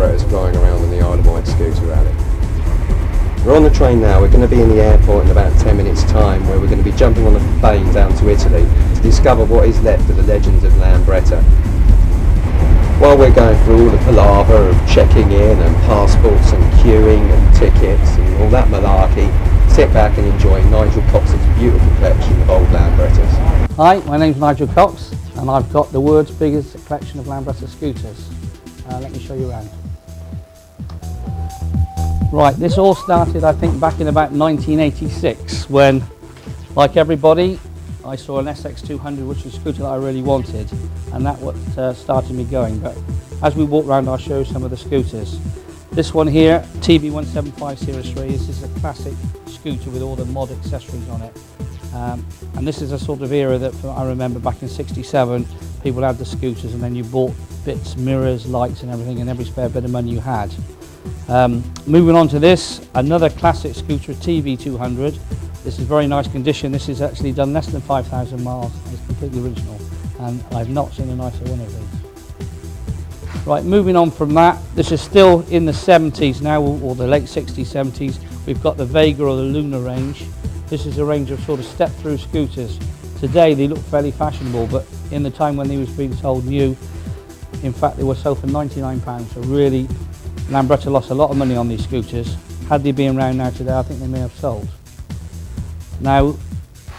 Lambrettas flying around on the Isle of Wight Scooter Rally. We're on the train now. We're going to be in the airport in about 10 minutes time, where we're going to be jumping on a plane down to Italy to discover what is left of the legends of Lambretta. While we're going through all the palaver of checking in and passports and queuing and tickets and all that malarkey, sit back and enjoy Nigel Cox's beautiful collection of old Lambrettas. Hi, my name's Nigel Cox and I've got the world's biggest collection of Lambretta scooters. Let me show you around. Right, this all started I think back in about 1986 when, like everybody, I saw an SX200, which was a scooter that I really wanted, and that what started me going. But as we walk around, I'll show you some of the scooters. This one here, TB175 Series 3, this is a classic scooter with all the mod accessories on it. And this is a sort of era that I remember back in '67, people had the scooters and then you bought bits, mirrors, lights and everything, and every spare bit of money you had. Moving on to this, another classic scooter, a TB200. This is very nice condition. This is actually done less than 5,000 miles. It's completely original, and I've not seen a nicer one of these. Right, moving on from that, this is still in the 70s now, or the late 60s, 70s. We've got the Vega or the Luna range. This is a range of sort of step-through scooters. Today they look fairly fashionable, but in the time when they was being sold new, in fact they were sold for £99. So really, Lambretta lost a lot of money on these scooters. Had they been around now today, I think they may have sold. Now,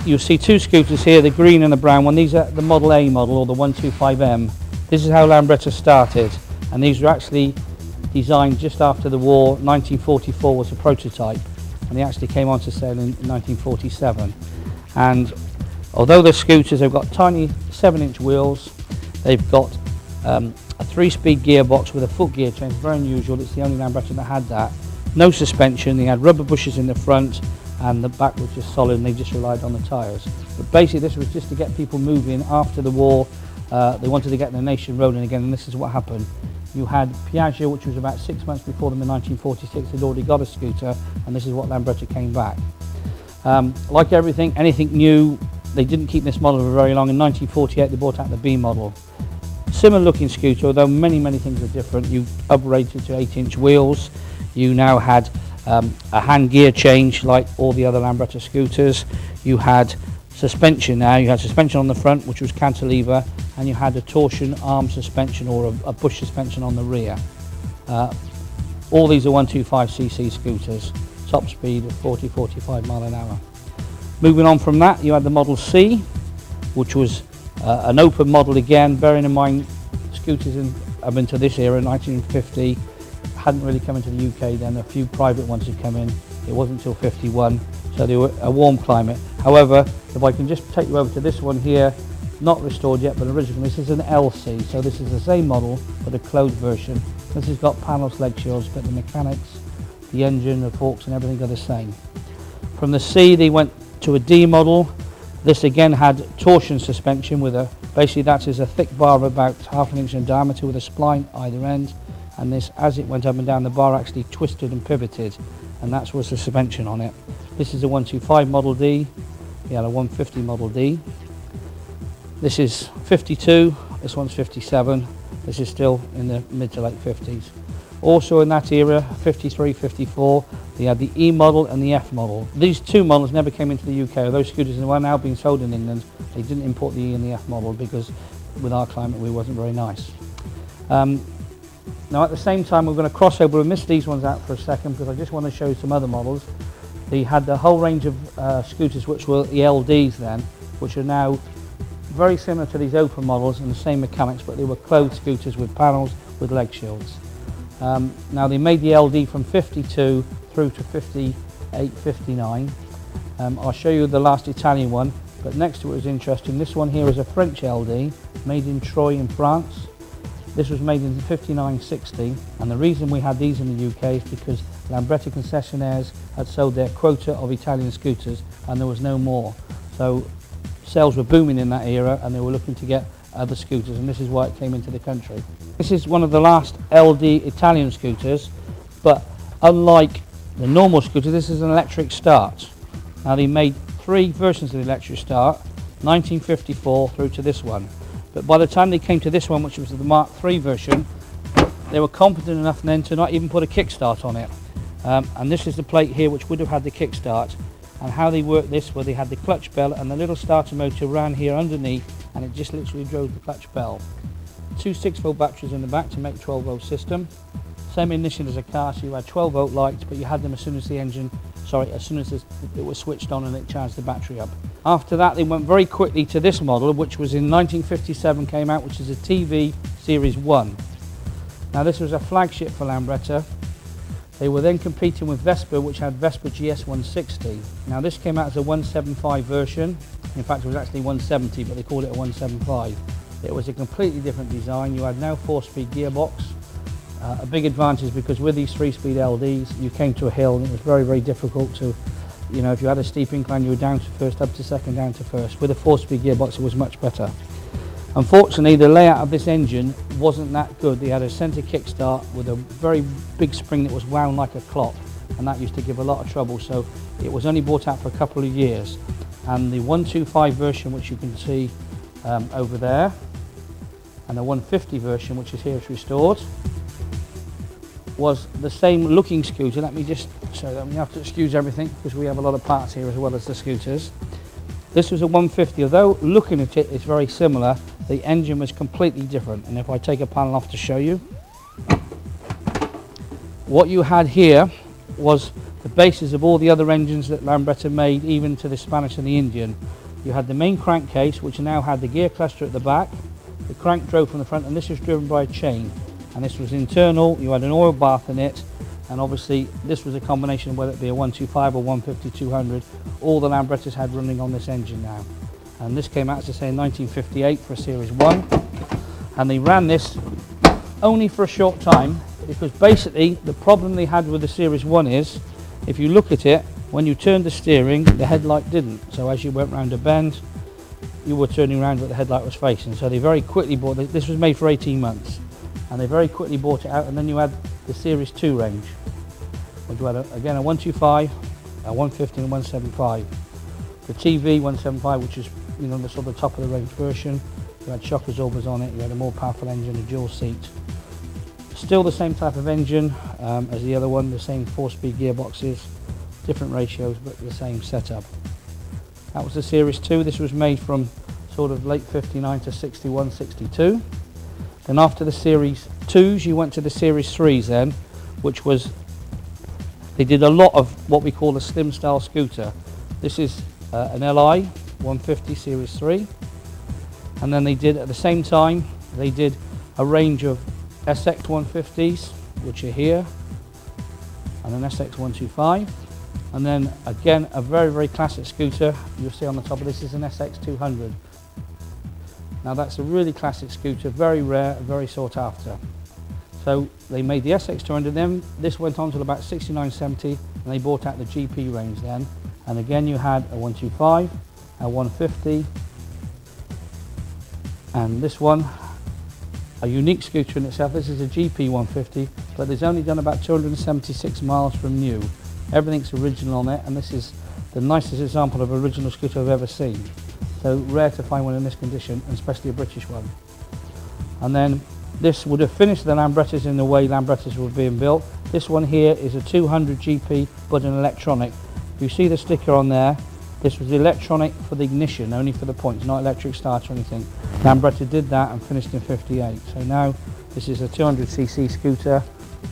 you'll see two scooters here, the green and the brown one. These are the Model A model, or the 125M. This is how Lambretta started, and these were actually designed just after the war. 1944 was a prototype, and they actually came onto sale in 1947. And although the scooters have got tiny 7-inch wheels, they've got a 3-speed gearbox with a foot gear change, very unusual. It's the only Lambretta that had that. No suspension, they had rubber bushes in the front, and the back was just solid and they just relied on the tyres. But basically this was just to get people moving after the war. They wanted to get the nation rolling again, and this is what happened. You had Piaggio, which was about 6 months before them in 1946, had already got a scooter, and this is what Lambretta came back. Like everything, anything new, they didn't keep this model for very long. In 1948 they brought out the B model. Similar looking scooter, although many things are different. You upgraded to 8-inch wheels. You now had a hand gear change like all the other Lambretta scooters. You had suspension now. You had suspension on the front, which was cantilever, and you had a torsion arm suspension or a bush suspension on the rear. All these are 125cc scooters, top speed of 40-45 mile an hour. Moving on from that, you had the Model C, which was an open model again, bearing in mind scooters up into this era, 1950, hadn't really come into the UK then. A few private ones had come in. It wasn't until 51, so they were a warm climate. However, if I can just take you over to this one here, not restored yet, but original. This is an LC, so this is the same model, but a closed version. This has got panels, leg shields, but the mechanics, the engine, the forks and everything are the same. From the C, they went to a D model. This again had torsion suspension with basically that is a thick bar of about ½ an inch in diameter with a spline either end. And this, as it went up and down, the bar actually twisted and pivoted, and that's what's the suspension on it. This is a 125 Model D, yeah, a 150 Model D. This is 52, this one's 57, this is still in the mid to late 50s. Also in that era, 53, 54, they had the E model and the F model. These two models never came into the UK, although scooters are now being sold in England. They didn't import the E and the F model because with our climate we wasn't very nice. Now at the same time we're going to cross over and miss these ones out for a second because I just want to show you some other models. They had the whole range of scooters which were the LDs then, which are now very similar to these open models and the same mechanics, but they were closed scooters with panels with leg shields. Now they made the LD from 52 through to 58, 59. I'll show you the last Italian one, but next to it is interesting. This one here is a French LD made in Troyes in France. This was made in 59-60, and the reason we had these in the UK is because Lambretta concessionaires had sold their quota of Italian scooters and there was no more. So sales were booming in that era and they were looking to get other scooters, and this is why it came into the country. This is one of the last LD Italian scooters, but unlike the normal scooter, this is an electric start. Now they made 3 versions of the electric start, 1954 through to this one. But by the time they came to this one, which was the Mark III version, they were competent enough then to not even put a kickstart on it. And this is the plate here which would have had the kickstart. And how they worked this, where they had the clutch bell and the little starter motor ran here underneath, and it just literally drove the clutch bell. 2 6-volt batteries in the back to make a 12-volt system. Same ignition as a car, so you had 12-volt lights, but you had them as soon as the engine, as soon as it was switched on and it charged the battery up. After that, they went very quickly to this model, which was in 1957 came out, which is a TV Series 1. Now this was a flagship for Lambretta. They were then competing with Vespa, which had Vespa GS 160. Now this came out as a 175 version. In fact, it was actually 170, but they called it a 175. It was a completely different design. You had now 4-speed gearbox. A big advantage because with these 3-speed LDs, you came to a hill and it was very, very difficult to, if you had a steep incline, you were down to first, up to second, down to first. With a 4-speed gearbox, it was much better. Unfortunately, the layout of this engine wasn't that good. They had a centre kickstart with a very big spring that was wound like a clock, and that used to give a lot of trouble, so it was only brought out for a couple of years. And the 125 version, which you can see over there, and the 150 version, which is here, is restored, was the same looking scooter. Let me just show them. You have to excuse everything because we have a lot of parts here as well as the scooters. This was a 150, although looking at it, it's very similar. The engine was completely different, and if I take a panel off to show you, what you had here was the basis of all the other engines that Lambretta made, even to the Spanish and the Indian. You had the main crankcase, which now had the gear cluster at the back, the crank drove from the front, and this was driven by a chain. And this was internal, you had an oil bath in it, and obviously this was a combination of whether it be a 125 or 150 200. All the Lambrettas had running on this engine now. And this came out, as I say, in 1958 for a Series 1. And they ran this only for a short time, because basically the problem they had with the Series 1 is, if you look at it, when you turned the steering, the headlight didn't. So as you went round a bend, you were turning around what the headlight was facing. So they very quickly bought this. This was made for 18 months. And they very quickly bought it out, and then you had the Series 2 range, which you had again a 125, a 150 and 175. The TV 175, which is the sort of top of the range version. You had shock absorbers on it, you had a more powerful engine, a dual seat. Still the same type of engine as the other one, the same 4-speed gearboxes, different ratios, but the same setup. That was the Series 2. This was made from sort of late 59 to 61, 62. Then after the Series 2s, you went to the Series 3s then, which was, they did a lot of what we call a slim style scooter. This is an LI 150 Series 3. And then they did, at the same time, they did a range of SX 150s, which are here, and an SX 125. And then again, a very, very classic scooter. You'll see on the top of this is an SX 200. Now that's a really classic scooter, very rare, very sought after. So they made the SX 200, then this went on till about 69, 70, and they bought out the GP range then. And again you had a 125, a 150, and this one, a unique scooter in itself. This is a GP 150, but it's only done about 276 miles from new. Everything's original on it, and this is the nicest example of original scooter I've ever seen. So rare to find one in this condition, and especially a British one. And then this would have finished the Lambrettas in the way Lambrettas were being built. This one here is a 200 GP, but an electronic. If you see the sticker on there, this was the electronic for the ignition, only for the points, not electric start or anything. Lambretta did that and finished in 58. So now this is a 200cc scooter.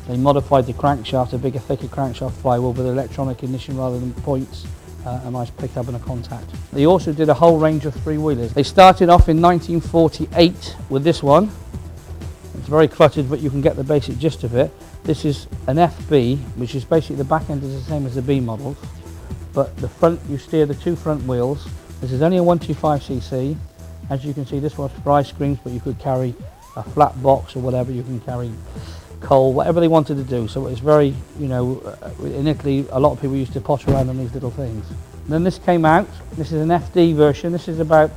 They modified the crankshaft, a bigger, thicker crankshaft flywheel with electronic ignition rather than points. A nice pickup and a contact. They also did a whole range of three-wheelers. They started off in 1948 with this one. It's very cluttered, but you can get the basic gist of it. This is an FB, which is basically the back end is the same as the B models, but the front, you steer the two front wheels. This is only a 125cc. As you can see, this was for ice creams, but you could carry a flat box or whatever. You can carry coal, whatever they wanted to do. So it's very, in Italy, a lot of people used to potter around on these little things. And then this came out. This is an FD version. This is about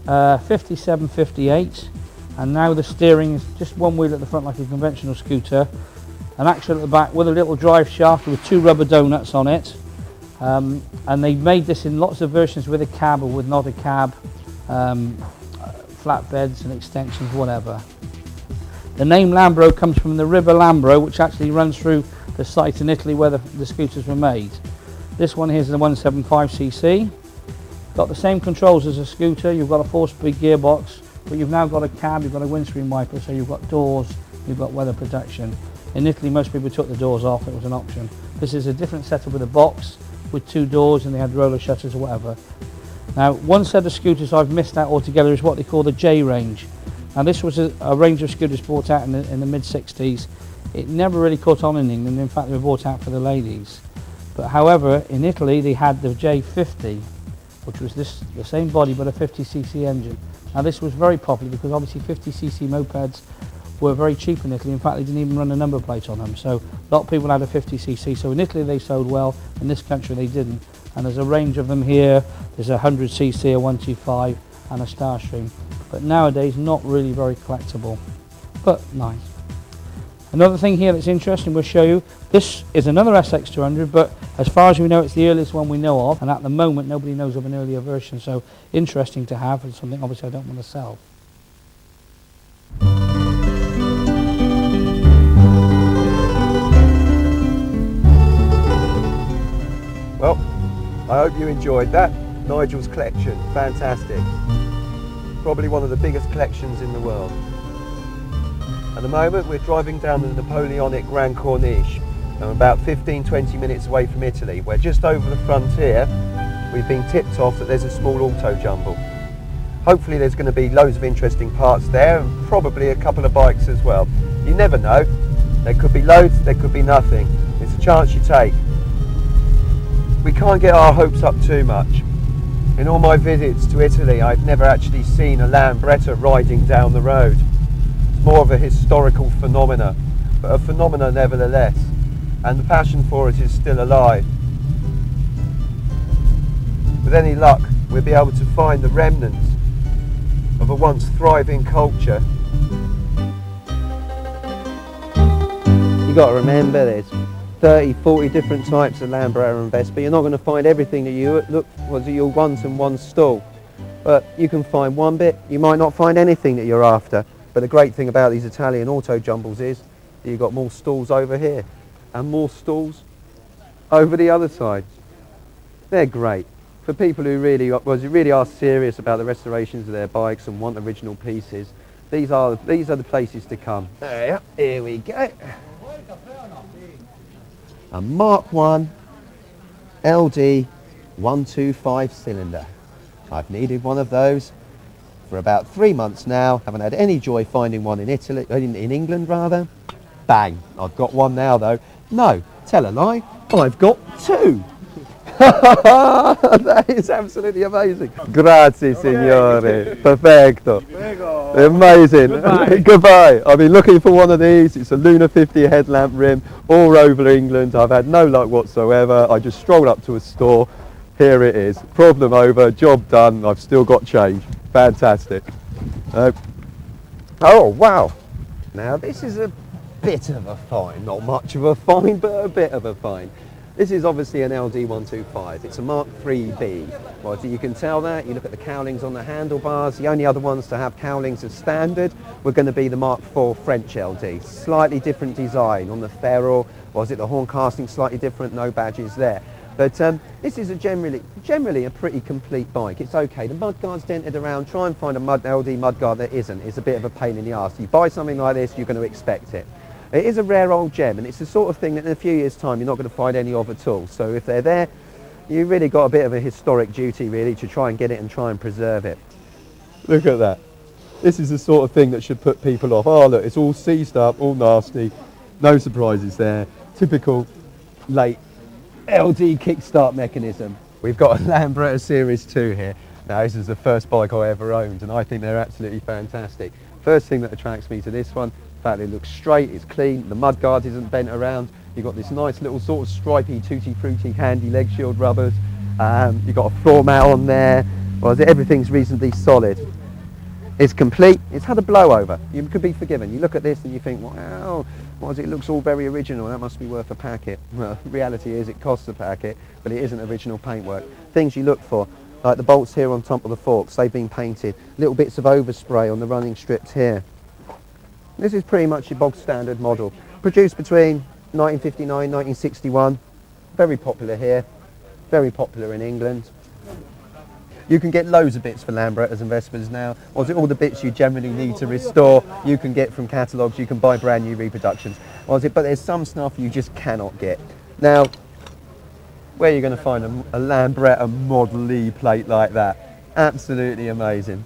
57, 58. And now the steering is just one wheel at the front like a conventional scooter. An axle at the back with a little drive shaft with 2 rubber donuts on it. And they made this in lots of versions with a cab or with not a cab, flatbeds and extensions, whatever. The name Lambro comes from the river Lambro, which actually runs through the site in Italy where the scooters were made. This one here is the 175cc. Got the same controls as a scooter. You've got a 4-speed gearbox, but you've now got a cab, you've got a windscreen wiper, so you've got doors, you've got weather protection. In Italy, most people took the doors off, it was an option. This is a different setup with a box with 2 doors, and they had roller shutters or whatever. Now, one set of scooters I've missed out altogether is what they call the J range. Now, this was a range of scooters brought out in the mid-60s. It never really caught on in England. In fact, they were brought out for the ladies. But however, in Italy, they had the J50, which was the same body but a 50cc engine. Now, this was very popular because obviously 50cc mopeds were very cheap in Italy. In fact, they didn't even run a number plate on them. So a lot of people had a 50cc. So in Italy, they sold well. In this country, they didn't. And there's a range of them here. There's a 100cc, a 125, and a Starstream. But nowadays, not really very collectible, but nice. Another thing here that's interesting, we'll show you. This is another SX200, but as far as we know, it's the earliest one we know of. And at the moment, nobody knows of an earlier version. So interesting to have, and something obviously I don't want to sell. Well, I hope you enjoyed that. Nigel's collection, fantastic. Probably one of the biggest collections in the world. At the moment we're driving down the Napoleonic Grand Corniche. I'm about 15-20 minutes away from Italy, where just over the frontier we've been tipped off that there's a small auto jumble. Hopefully there's going to be loads of interesting parts there, and probably a couple of bikes as well. You never know. There could be loads, there could be nothing. It's a chance you take. We can't get our hopes up too much. In all my visits to Italy, I've never actually seen a Lambretta riding down the road. It's more of a historical phenomena, but a phenomena nevertheless, and the passion for it is still alive. With any luck, we'll be able to find the remnants of a once thriving culture. You got to remember, there's 30, 40 different types of Lambretta and Vespa. You're not going to find everything that you you'll want in one stall, but you can find one bit. You might not find anything that you're after, but the great thing about these Italian auto jumbles is that you've got more stalls over here and more stalls over the other side. They're great for people who really are serious about the restorations of their bikes and want original pieces. These are the places to come. Here we go. A Mark 1 LD 125 cylinder. I've needed one of those for about 3 months now. Haven't had any joy finding one in Italy, in England rather. Bang, I've got one now though. No, tell a lie, I've got 2. That is absolutely amazing. Grazie signore, perfecto. Amazing. Goodbye. Goodbye. I've been looking for one of these. It's a Luna 50 headlamp rim all over England. I've had no luck whatsoever. I just strolled up to a store. Here it is. Problem over, job done. I've still got change. Fantastic. Oh wow. Now this is a bit of a find. Not much of a find, but a bit of a find. This is obviously an LD125. It's a Mark 3B. Well, you can tell that. You look at the cowlings on the handlebars. The only other ones to have cowlings as standard were going to be the Mark 4 French LD. Slightly different design on the ferrule. Was it the horn casting slightly different? No badges there. But this is generally a pretty complete bike. It's okay. The mudguard's dented around. Try and find a LD mudguard that isn't. It's a bit of a pain in the arse. You buy something like this, you're going to expect it. It is a rare old gem, and it's the sort of thing that in a few years' time you're not going to find any of at all. So if they're there, you've really got a bit of a historic duty really to try and get it and try and preserve it. Look at that. This is the sort of thing that should put people off. Oh look, it's all seized up, all nasty, no surprises there. Typical late LD kickstart mechanism. We've got a Lambretta Series 2 here. Now this is the first bike I ever owned, and I think they're absolutely fantastic. First thing that attracts me to this one, in fact, it looks straight, it's clean, the mudguard isn't bent around. You've got this nice little sort of stripy, tutti-frutti, handy leg shield rubbers. You've got a floor mat on there. Well, everything's reasonably solid. It's complete. It's had a blowover. You could be forgiven. You look at this and you think, wow, it looks all very original. That must be worth a packet. Well, reality is it costs a packet, but it isn't original paintwork. Things you look for, like the bolts here on top of the forks, they've been painted. Little bits of overspray on the running strips here. This is pretty much your bog standard model. Produced between 1959 1961. Very popular here. Very popular in England. You can get loads of bits for Lambrettas and Vespas now. All the bits you generally need to restore, you can get from catalogues. You can buy brand new reproductions. But there's some stuff you just cannot get. Now, where are you going to find a Lambretta Model E plate like that? Absolutely amazing.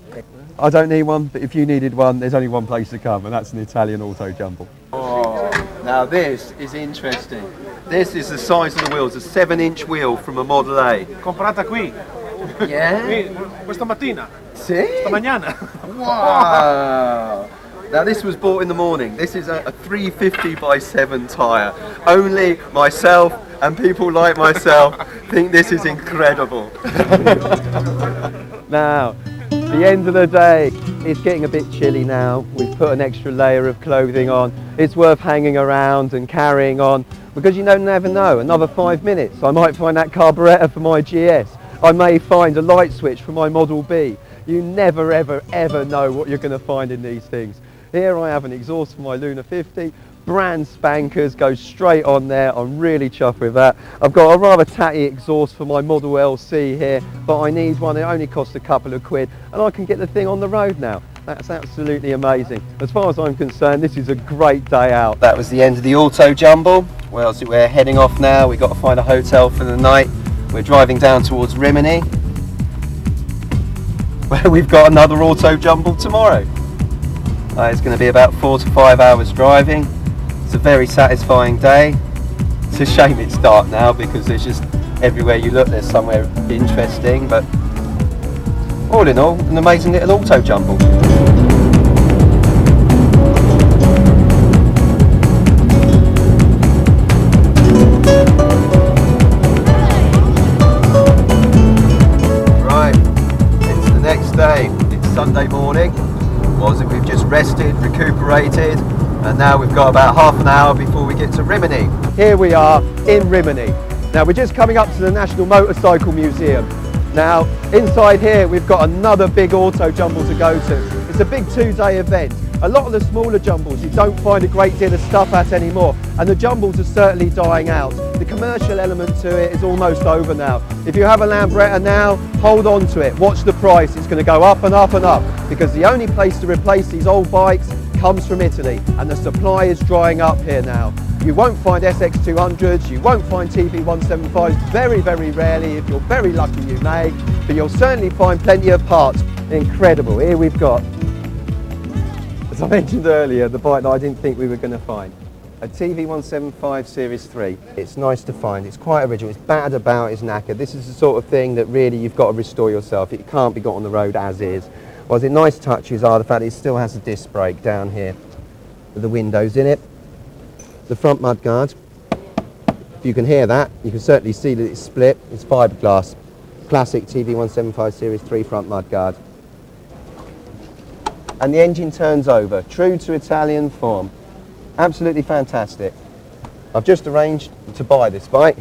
I don't need one, but if you needed one, there's only one place to come, and that's an Italian auto jumble. Oh, now this is interesting. This is the size of the wheels, a 7-inch wheel from a Model A. Comprata qui. Yeah? Qui, questa mattina. See? Stamattina. Wow! Now this was bought in the morning. This is a 350 by 7 tyre. Only myself and people like myself think this is incredible. Now, the end of the day, it's getting a bit chilly now. We've put an extra layer of clothing on. It's worth hanging around and carrying on because you never know. Another 5 minutes, I might find that carburettor for my GS. I may find a light switch for my Model B. You never ever know what you're going to find in these things. Here I have an exhaust for my Luna 50, brand spankers, goes straight on there. I'm really chuffed with that. I've got a rather tatty exhaust for my Model LC here, but I need one. It only costs a couple of quid and I can get the thing on the road now. That's absolutely amazing. As far as I'm concerned, this is a great day out. That was the end of the auto jumble. Well, so we're heading off now. We've got to find a hotel for the night. We're driving down towards Rimini, where we've got another auto jumble tomorrow. It's going to be about 4 to 5 hours driving. It's a very satisfying day. It's a shame it's dark now because there's just everywhere you look there's somewhere interesting, but all in all, an amazing little auto jumble. Right, it's the next day. It's Sunday morning. We've just rested, recuperated, and now we've got about half an hour before we get to Rimini. Here we are in Rimini. Now we're just coming up to the National Motorcycle Museum. Now inside here we've got another big auto jumble to go to. It's a big 2-day event. A lot of the smaller jumbles you don't find a great deal of stuff at anymore, and the jumbles are certainly dying out. The commercial element to it is almost over now. If you have a Lambretta now, hold on to it. Watch the price. It's going to go up and up and up because the only place to replace these old bikes comes from Italy, and the supply is drying up here now. You won't find SX200s, you won't find TV175s, very rarely. If you're very lucky you may, but you'll certainly find plenty of parts. Incredible. Here we've got, as I mentioned earlier, the bike that I didn't think we were going to find. A TV175 Series 3. It's nice to find. It's quite original. It's battered about, it's knackered. This is the sort of thing that really you've got to restore yourself. It can't be got on the road as is. Well, the nice touches are the fact that it still has a disc brake down here with the windows in it. The front mudguard, if you can hear that, you can certainly see that it's split. It's fiberglass. Classic TV175 Series 3 front mudguard. And the engine turns over, true to Italian form. Absolutely fantastic. I've just arranged to buy this bike,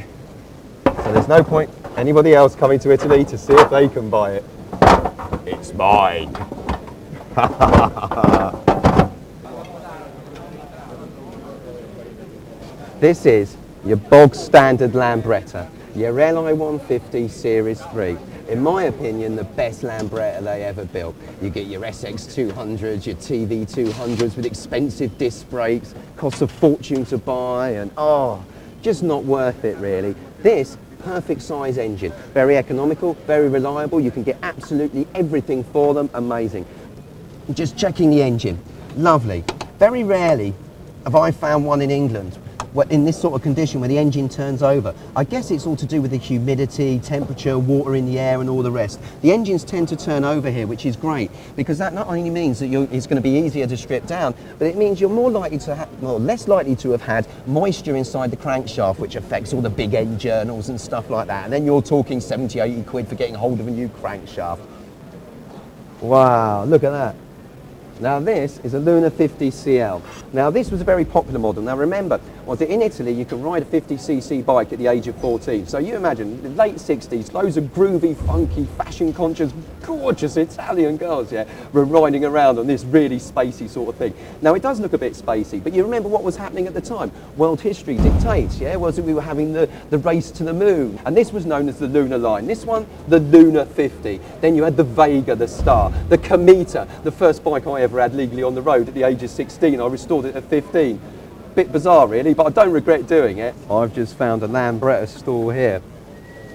so there's no point anybody else coming to Italy to see if they can buy it. It's mine. This is your bog standard Lambretta, your Li 150 Series 3. In my opinion, the best Lambretta they ever built. You get your SX200s, your TV200s with expensive disc brakes, costs a fortune to buy, and just not worth it really. This, perfect size engine, very economical, very reliable, you can get absolutely everything for them, amazing. Just checking the engine, lovely. Very rarely have I found one in England in this sort of condition where the engine turns over. I guess it's all to do with the humidity, temperature, water in the air and all the rest. The engines tend to turn over here, which is great because that not only means that it's going to be easier to strip down, but it means you're more likely to less likely to have had moisture inside the crankshaft, which affects all the big end journals and stuff like that. And then you're talking 70, 80 quid for getting hold of a new crankshaft. Wow, look at that. Now this is a Luna 50 CL. Now this was a very popular model. Now remember, Was it in Italy, you can ride a 50cc bike at the age of 14. So you imagine, the late 60s, loads of groovy, funky, fashion-conscious, gorgeous Italian girls, yeah, were riding around on this really spacey sort of thing. Now, it does look a bit spacey, but you remember what was happening at the time. World history dictates, yeah, was it we were having the race to the moon. And this was known as the Lunar Line. This one, the Lunar 50. Then you had the Vega, the Star, the Cometa, the first bike I ever had legally on the road at the age of 16. I restored it at 15. Bit bizarre really, but I don't regret doing it. I've just found a Lambretta stall here.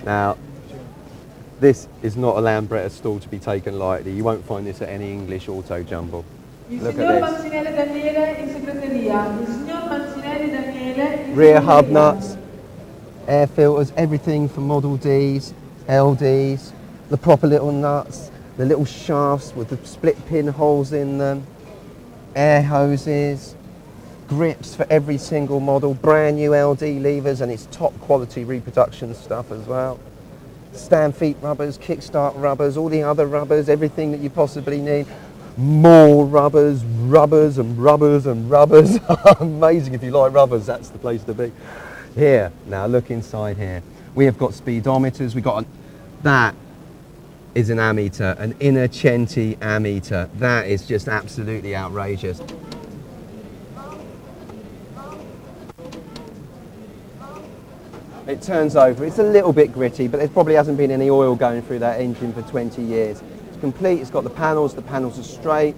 Now, this is not a Lambretta stall to be taken lightly. You won't find this at any English auto jumble. Look at this. Rear hub nuts, air filters, everything from Model Ds, LDs, the proper little nuts, the little shafts with the split pin holes in them, air hoses, grips for every single model, brand new LD levers, and it's top quality reproduction stuff as well. Stand feet rubbers, kickstart rubbers, all the other rubbers, everything that you possibly need. More rubbers, rubbers and rubbers and rubbers. Amazing. If you like rubbers, that's the place to be. Here, now look inside here. We have got speedometers. That is an ammeter, an Innocenti ammeter. That is just absolutely outrageous. It turns over. It's a little bit gritty, but there probably hasn't been any oil going through that engine for 20 years. It's complete. It's got the panels are straight.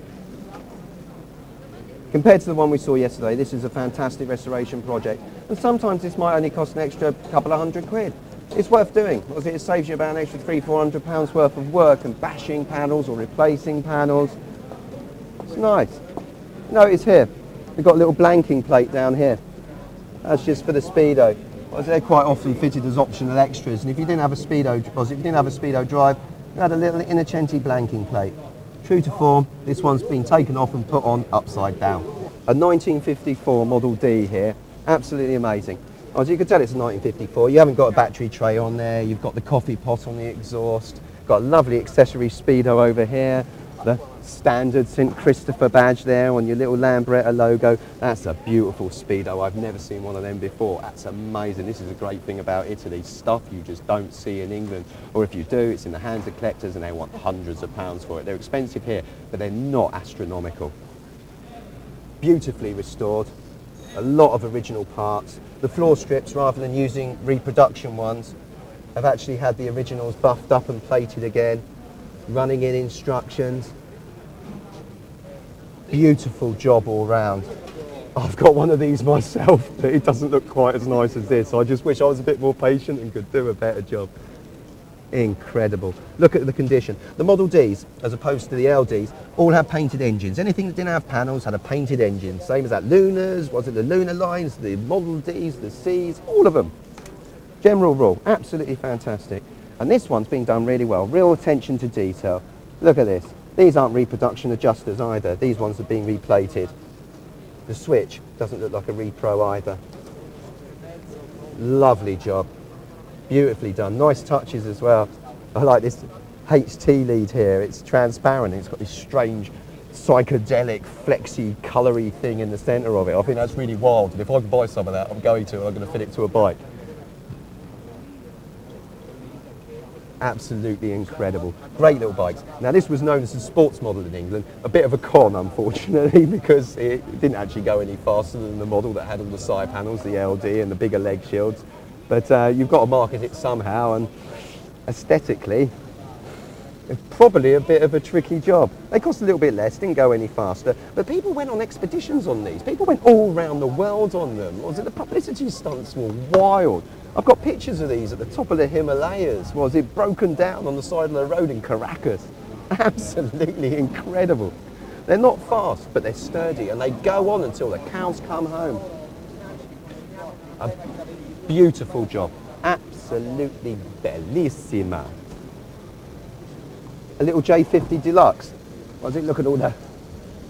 Compared to the one we saw yesterday, this is a fantastic restoration project. And sometimes this might only cost an extra couple of £100. It's worth doing. It saves you about an extra £300-400 worth of work and bashing panels or replacing panels. It's nice. Notice here, we've got a little blanking plate down here. That's just for the Speedo. They're quite often fitted as optional extras, and if you didn't have a Speedo drive, you had a little Innocenti blanking plate. True to form, this one's been taken off and put on upside down. A 1954 Model D here, absolutely amazing. As you can tell, it's a 1954. You haven't got a battery tray on there, you've got the coffee pot on the exhaust, got a lovely accessory Speedo over here, the standard St. Christopher badge there on your little Lambretta logo. That's a beautiful Speedo. I've never seen one of them before. That's amazing. This is a great thing about Italy. Stuff you just don't see in England. Or if you do, it's in the hands of collectors and they want hundreds of pounds for it. They're expensive here, but they're not astronomical. Beautifully restored. A lot of original parts. The floor strips, rather than using reproduction ones, have actually had the originals buffed up and plated again. Running in instructions. Beautiful job all round. I've got one of these myself, but it doesn't look quite as nice as this. I just wish I was a bit more patient and could do a better job. Incredible. Look at the condition. The Model Ds, as opposed to the LDs, all have painted engines. Anything that didn't have panels had a painted engine. Same as that Lunars, was it the Lunar Lines, the Model Ds, the Cs, all of them. General rule, absolutely fantastic. And this one's being done really well. Real attention to detail. Look at this. These aren't reproduction adjusters either. These ones are being replated. The switch doesn't look like a repro either. Lovely job. Beautifully done. Nice touches as well. I like this HT lead here. It's transparent. It's got this strange psychedelic flexi colory thing in the centre of it. I think that's really wild. And if I can buy some of that, I'm going to, and I'm going to fit it to a bike. Absolutely incredible. Great little bikes. Now this was known as a sports model in England, a bit of a con unfortunately because it didn't actually go any faster than the model that had all the side panels, the LD and the bigger leg shields. But you've got to market it somehow, and aesthetically it's probably a bit of a tricky job. They cost a little bit less, didn't go any faster, but people went on expeditions on these. People went all around the world on them. The publicity stunts were wild. I've got pictures of these at the top of the Himalayas. Was it broken down on the side of the road in Caracas? Absolutely incredible. They're not fast, but they're sturdy, and they go on until the cows come home. A beautiful job. Absolutely bellissima. A little J50 Deluxe. Was it? Look at all the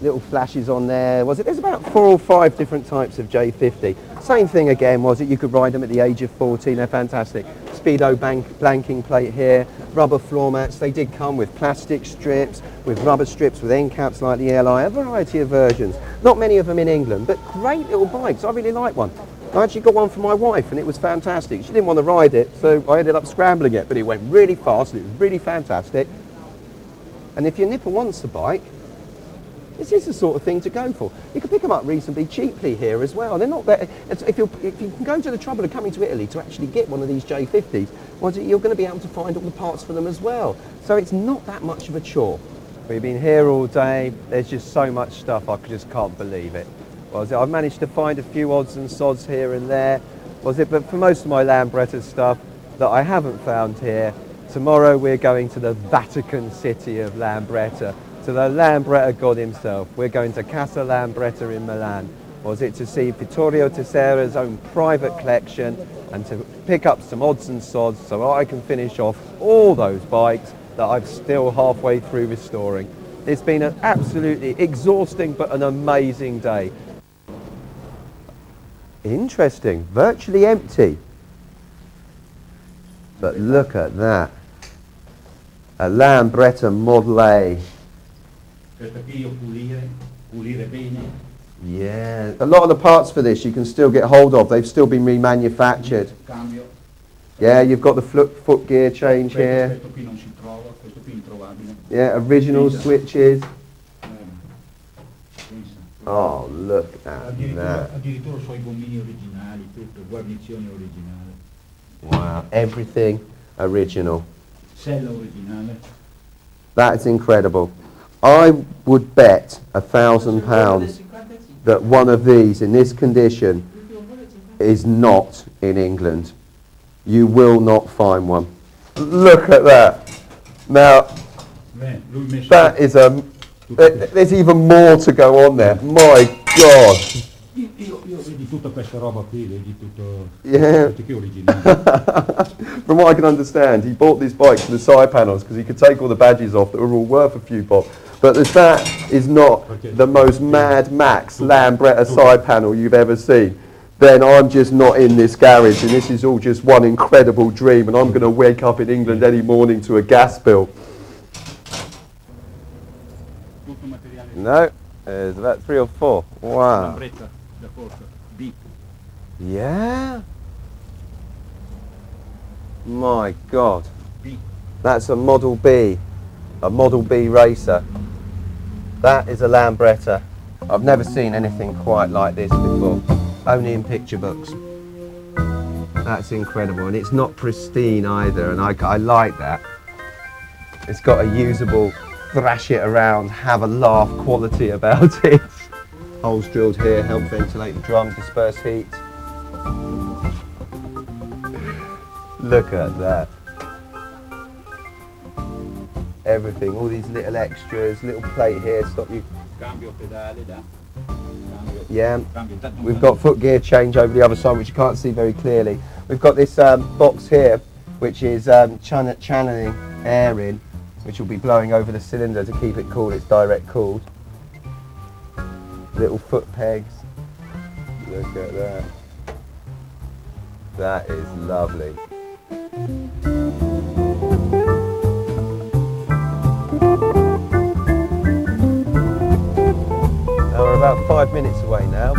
little flashes on there. Was it? There's about 4 or 5 different types of J50. Same thing again, was it? You could ride them at the age of 14. They're fantastic. Speedo blanking plate here, rubber floor mats. They did come with plastic strips, with rubber strips, with end caps like the LI, a variety of versions. Not many of them in England, but great little bikes. I really like one. I actually got one for my wife and it was fantastic. She didn't want to ride it, so I ended up scrambling it, but it went really fast and it was really fantastic. And if your nipper wants a bike, this is the sort of thing to go for. You can pick them up reasonably cheaply here as well. They're not better. If you can go to the trouble of coming to Italy to actually get one of these J50s, well, you're going to be able to find all the parts for them as well. So it's not that much of a chore. We've been here all day. There's just so much stuff, I just can't believe it. I've managed to find a few odds and sods here and there. But for most of my Lambretta stuff that I haven't found here, tomorrow we're going to the Vatican City of Lambretta, to the Lambretta god himself. We're going to Casa Lambretta in Milan. To see Vittorio Tessera's own private collection and to pick up some odds and sods so I can finish off all those bikes that I'm still halfway through restoring. It's been an absolutely exhausting but an amazing day. Interesting, virtually empty. But look at that. A Lambretta Model A. Yeah, a lot of the parts for this you can still get hold of. They've still been remanufactured. Yeah, you've got the foot gear change here. Yeah, original switches. Oh, look at that. Wow, everything original. That's incredible. I would bet £1,000 that one of these in this condition is not in England. You will not find one. Look at that. Now, that is a... There's even more to go on there. My God. Yeah. From what I can understand, he bought this bike for the side panels because he could take all the badges off that were all worth a few bob. But if that is not the most Mad Max Lambretta side panel you've ever seen, then I'm just not in this garage, and this is all just one incredible dream, and I'm going to wake up in England any morning to a gas bill. No, there's about 3 or 4. Wow. Yeah? My God. That's a Model B racer. That is a Lambretta. I've never seen anything quite like this before. Only in picture books. That's incredible, and it's not pristine either, and I like that. It's got a usable thrash it around, have a laugh quality about it. Holes drilled here, help ventilate the drum, disperse heat. Look at that. Everything, all these little extras, little plate here, stop you. Yeah, we've got foot gear change over the other side, which you can't see very clearly. We've got this box here, which is channeling air in, which will be blowing over the cylinder to keep it cool. It's direct cooled. Little foot pegs. Look at that. That is lovely. Now we're about 5 minutes away now.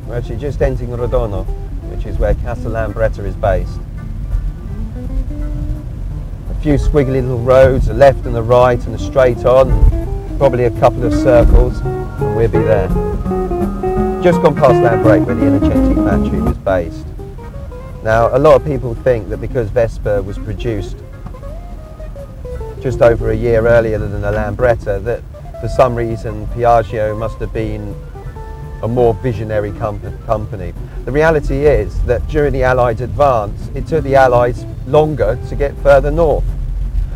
We're actually just entering Rodono, which is where Casa Lambretta is based. A few squiggly little roads, a left and a right and a straight on, probably a couple of circles, and we'll be there. Just gone past Lambretta where the Innocenti factory was based. Now, a lot of people think that because Vespa was produced just over a year earlier than the Lambretta, that for some reason Piaggio must have been a more visionary company. The reality is that during the Allied advance, it took the Allies longer to get further north.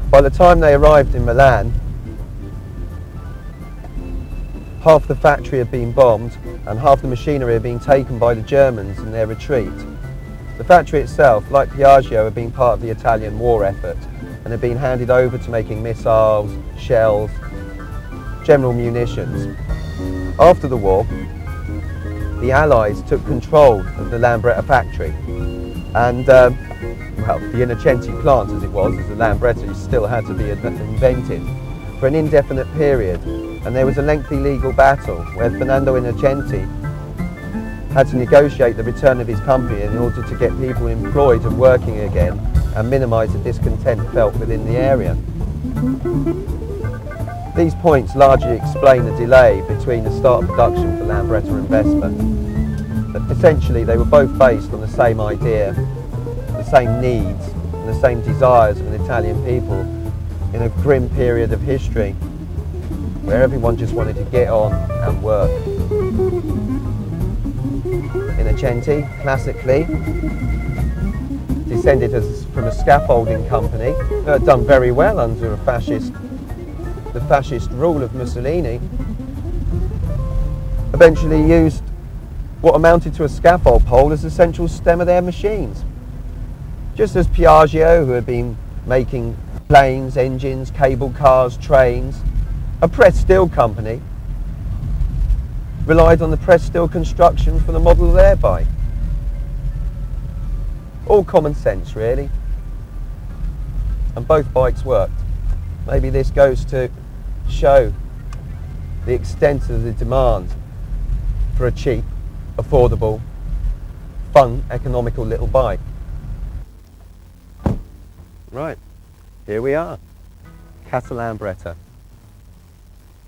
By the time they arrived in Milan, half the factory had been bombed and half the machinery had been taken by the Germans in their retreat. The factory itself, like Piaggio, had been part of the Italian war effort and had been handed over to making missiles, shells, general munitions. After the war, the Allies took control of the Lambretta factory, and well, the Innocenti plant, as it was, as the Lambretta, still had to be invented for an indefinite period. And there was a lengthy legal battle where Fernando Innocenti had to negotiate the return of his company in order to get people employed and working again and minimise the discontent felt within the area. These points largely explain the delay between the start of production for Lambretta investment. But essentially they were both based on the same idea, the same needs and the same desires of an Italian people in a grim period of history where everyone just wanted to get on and work. Innocenti, classically, descended from a scaffolding company that had done very well under the fascist rule of Mussolini, eventually used what amounted to a scaffold pole as the central stem of their machines. Just as Piaggio, who had been making planes, engines, cable cars, trains, a pressed steel company, relied on the pressed steel construction for the model of their bike. All common sense, really. And both bikes worked. Maybe this goes to show the extent of the demand for a cheap, affordable, fun, economical little bike. Right, here we are, Casa Lambretta.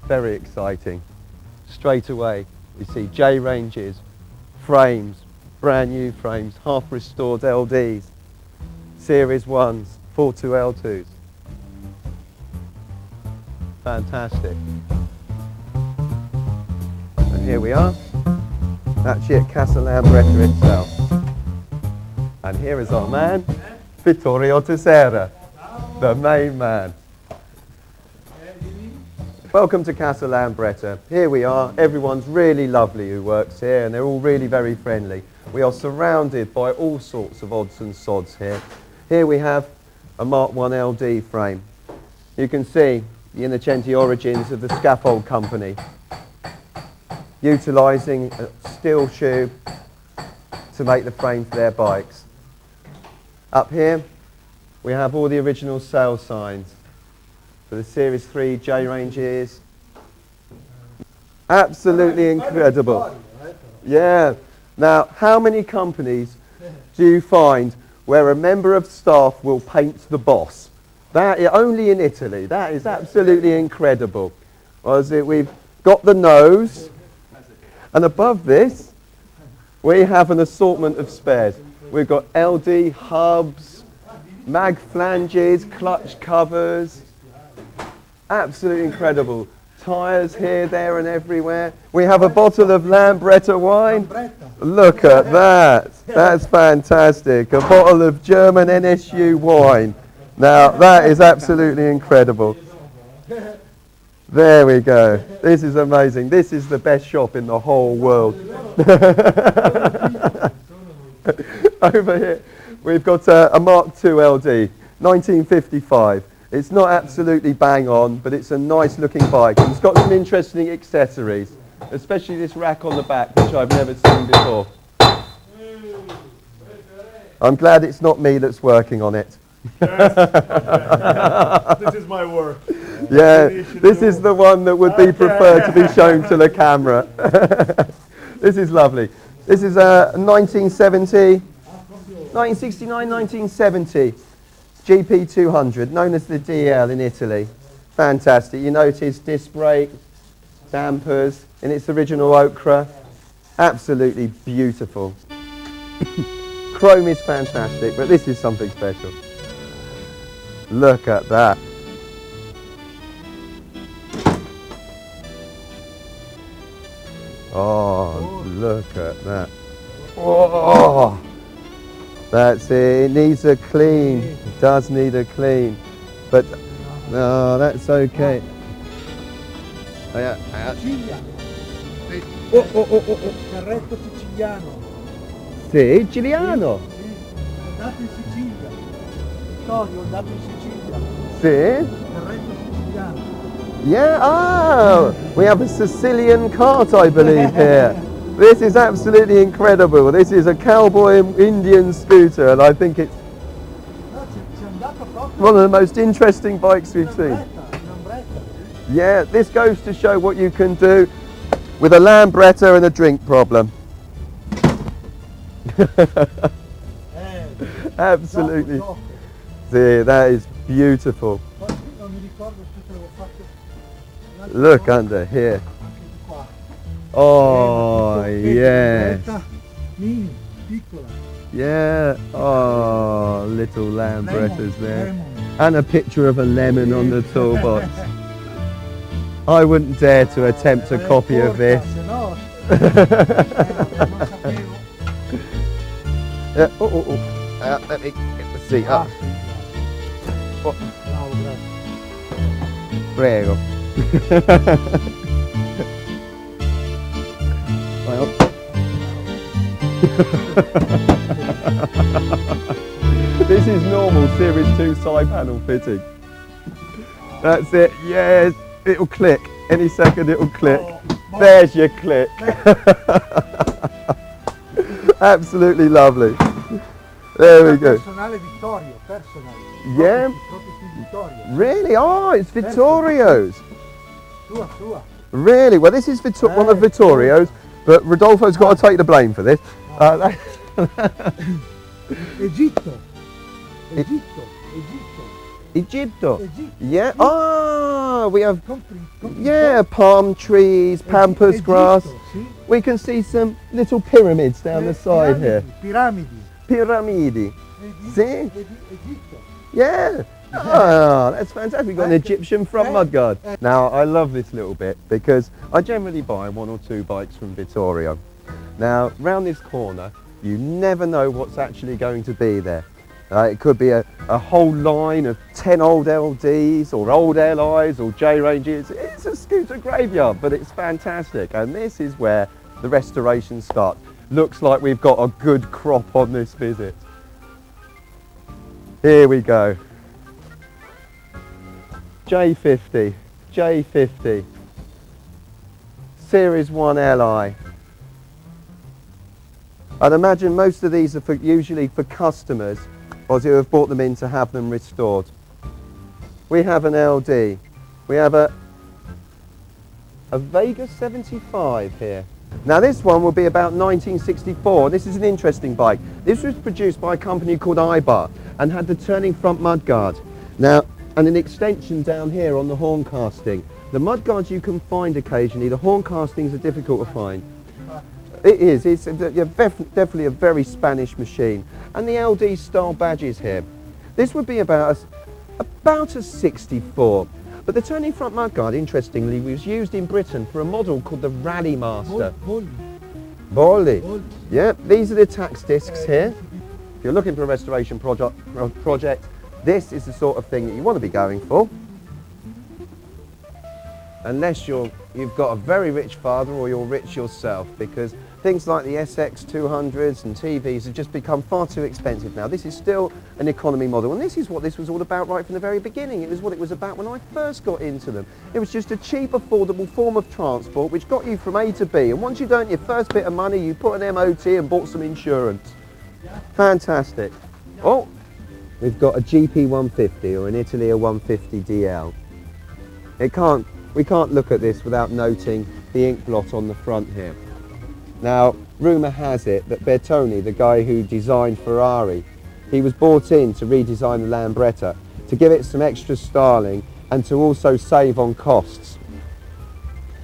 Very exciting. Straight away we see J ranges, frames, brand new frames, half restored LDs, Series 1s, 42L2s. Fantastic. And here we are, actually at Casa Lambretta itself. And here is our man, Vittorio Tessera, the main man. Welcome to Casa Lambretta. Here we are. Everyone's really lovely who works here and they're all really very friendly. We are surrounded by all sorts of odds and sods here. Here we have a Mark 1 LD frame. You can see the Innocenti origins of the scaffold company, utilising a steel tube to make the frame for their bikes. Up here we have all the original sales signs for the Series 3 J ranges. Absolutely incredible. Yeah. Now, how many companies do you find where a member of staff will paint the boss? That only in Italy. That is absolutely incredible. We've got the nose, and above this we have an assortment of spares. We've got LD hubs, mag flanges, clutch covers. Absolutely incredible. Tyres here, there and everywhere. We have a bottle of Lambretta wine. Look at that. That's fantastic. A bottle of German NSU wine. Now that is absolutely incredible. There we go. This is amazing. This is the best shop in the whole world. Over here we've got a Mark II LD, 1955. It's not absolutely bang on, but it's a nice looking bike. And it's got some interesting accessories, especially this rack on the back, which I've never seen before. I'm glad it's not me that's working on it. Yes. This is my work. Yeah, this is the one that would be preferred to be shown to the camera. This is lovely. This is a 1969, 1970. GP200, known as the DL in Italy. Fantastic. You notice disc brake, dampers in its original ochre. Absolutely beautiful. Chrome is fantastic, but this is something special. Look at that. Oh, look at that. Oh, that's it. It needs a clean. It does need a clean. But, no, that's okay. Carretto siciliano. Siciliano? Andato in Sicilia. Vittorio, andato in Sicilia. Sì? Carretto siciliano. Yeah, oh, we have a Sicilian cart, I believe, here. This is absolutely incredible. This is a cowboy Indian scooter, and I think it's one of the most interesting bikes we've seen. Yeah, this goes to show what you can do with a Lambretta and a drink problem. Absolutely. dopo. See, that is beautiful. Poi non mi ricordo se te l'avevo fatto. un'altra Look volta, under here. anche di qua. Oh, Vedi, yes. Lambretta, mini, piccola. Yeah. Oh, little Lambrettas Lemon, there. lemon. And a picture of a lemon on the toolbox. I wouldn't dare to attempt a copy of this. Se no, non sapevo. Let me get the seat up. Oh, Bravo, grazie. prego. Well. This is normal Series 2 side panel fitting. That's it, yes, it'll click. Any second it'll click. There's your click. Absolutely lovely. There we go. Personale Vittorio, personale. Yeah. Proprio su Vittorio. Really? Oh, it's Vittorio's. Sua. Really? Well, this is one of Vittorio's, but Rodolfo's got to take the blame for this. Egitto. Egitto. Egitto. Yeah. Ah, we have, Compri yeah, palm trees, pampas grass. Sì. We can see some little pyramids down the side here. Piramidi. Pyramidi. See? Egitto. Yeah. Ah, that's fantastic. We've got an Egyptian front mudguard. Now, I love this little bit because I generally buy 1 or 2 bikes from Vittorio. Now, round this corner, you never know what's actually going to be there. It could be a whole line of 10 old LDs or old LIs or J-Ranges. It's a scooter graveyard, but it's fantastic. And this is where the restoration starts. Looks like we've got a good crop on this visit. Here we go. J50, J50, Series 1 LI. I'd imagine most of these are usually for customers or who have bought them in to have them restored. We have an LD. We have a Vega 75 here. Now this one will be about 1964. This is an interesting bike. This was produced by a company called Ibar and had the turning front mudguard. Now, and an extension down here on the horn casting. The mudguards you can find occasionally, the horn castings are difficult to find. It is, it's definitely a very Spanish machine. And the LD style badges here. This would be about a 64. But the turning front mudguard, interestingly, was used in Britain for a model called the Rally Master. Bolli. Yeah, these are the tax discs here. If you're looking for a restoration project, this is the sort of thing that you want to be going for. Unless you've got a very rich father or you're rich yourself, because things like the SX200s and TVs have just become far too expensive now. This is still an economy model, and this is what this was all about right from the very beginning. It was what it was about when I first got into them. It was just a cheap, affordable form of transport which got you from A to B, and once you'd earned your first bit of money, you put an MOT and bought some insurance. Fantastic. Oh, we've got a GP 150 or an Italia 150 DL. We can't look at this without noting the ink blot on the front here. Now, rumour has it that Bertoni, the guy who designed Ferrari, he was brought in to redesign the Lambretta, to give it some extra styling and to also save on costs.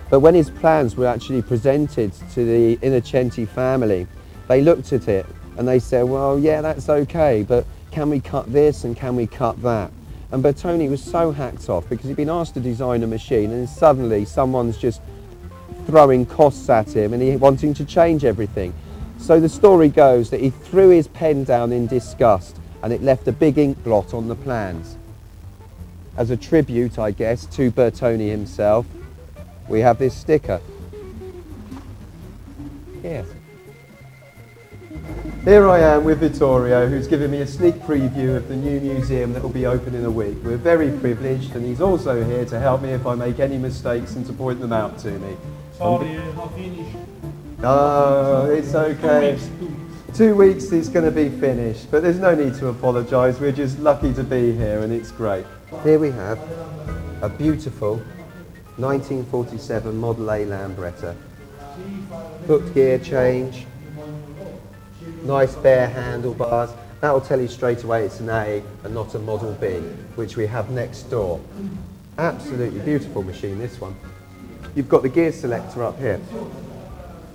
But when his plans were actually presented to the Innocenti family, they looked at it and they said, well, yeah, that's okay, but can we cut this and can we cut that? And Bertoni was so hacked off because he'd been asked to design a machine and suddenly someone's just throwing costs at him and he wanting to change everything. So the story goes that he threw his pen down in disgust and it left a big ink blot on the plans. As a tribute, I guess, to Bertoni himself, we have this sticker. Yes. Here I am with Vittorio, who's giving me a sneak preview of the new museum that will be open in a week. We're very privileged, and he's also here to help me if I make any mistakes and to point them out to me. Sorry, not finished. Oh, it's okay. 2 weeks it's going to be finished, but there's no need to apologise. We're just lucky to be here, and it's great. Here we have a beautiful 1947 Model A Lambretta. Hooked gear change. Nice bare handlebars. That will tell you straight away it's an A and not a Model B, which we have next door. Absolutely beautiful machine, this one. You've got the gear selector up here.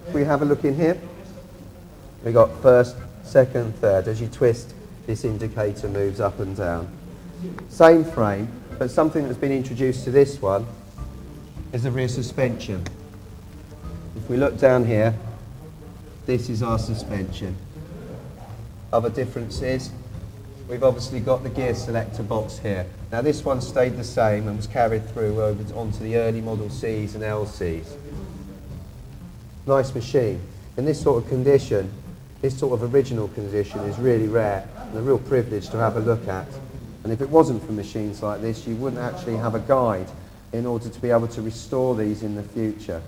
If we have a look in here, we've got first, second, third. As you twist, this indicator moves up and down. Same frame, but something that's been introduced to this one is the rear suspension. If we look down here, this is our suspension. Other differences, we've obviously got the gear selector box here. Now this one stayed the same and was carried through over onto the early Model Cs and LCs. Nice machine. In this sort of condition, this sort of original condition is really rare and a real privilege to have a look at. And if it wasn't for machines like this, you wouldn't actually have a guide in order to be able to restore these in the future.